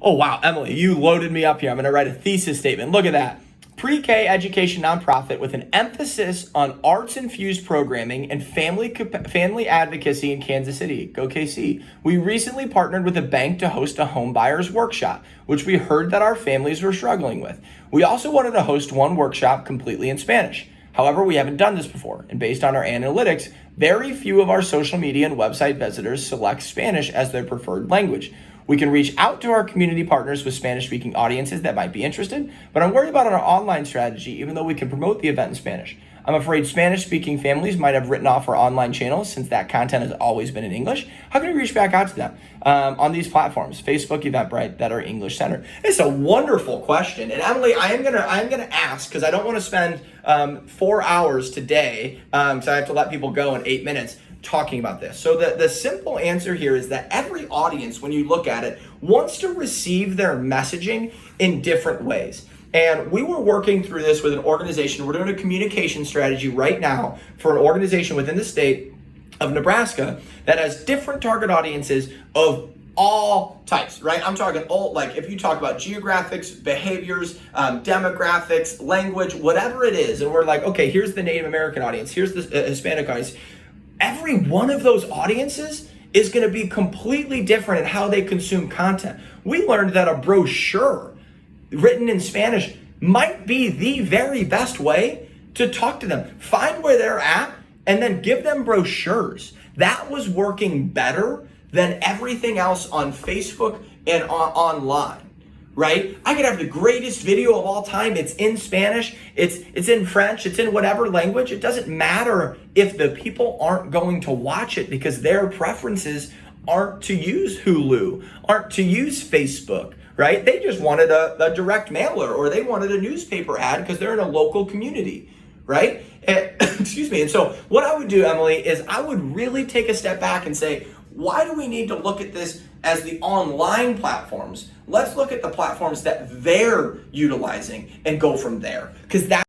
Oh, wow, Emily, you loaded me up here. I'm going to write a thesis statement. Look at that. Pre-K education nonprofit with an emphasis on arts-infused programming and family advocacy in Kansas City. Go KC. We recently partnered with a bank to host a home buyers workshop, which we heard that our families were struggling with. We also wanted to host one workshop completely in Spanish. However, we haven't done this before, and based on our analytics, very few of our social media and website visitors select Spanish as their preferred language. We can reach out to our community partners with Spanish-speaking audiences that might be interested, but I'm worried about our online strategy, even though we can promote the event in Spanish. I'm afraid Spanish-speaking families might have written off our online channels since that content has always been in English. How can we reach back out to them on these platforms, Facebook, Eventbrite, that are English-centered? It's a wonderful question, and Emily, I'm gonna ask because I don't want to spend 4 hours today, so I have to let people go in 8 minutes. Talking about this. So the simple answer here is that every audience, when you look at it, wants to receive their messaging in different ways. And we were working through this with an organization. We're doing a communication strategy right now for an organization within the state of Nebraska that has different target audiences of all types, right? I'm talking all, like if you talk about geographics, behaviors, demographics, language, whatever it is. And we're like, okay, here's the Native American audience. Here's the Hispanic audience. Every one of those audiences is going to be completely different in how they consume content. We learned that a brochure written in Spanish might be the very best way to talk to them. Find where they're at and then give them brochures. That was working better than everything else on Facebook and online. Right? I could have the greatest video of all time. It's in Spanish, it's in French, it's in whatever language. It doesn't matter if the people aren't going to watch it because their preferences aren't to use Hulu, aren't to use Facebook, right? They just wanted a direct mailer or they wanted a newspaper ad because they're in a local community, right? And, excuse me. And so what I would do, Emily, is I would really take a step back and say, why do we need to look at this as the online platforms? Let's look at the platforms that they're utilizing and go from there, because that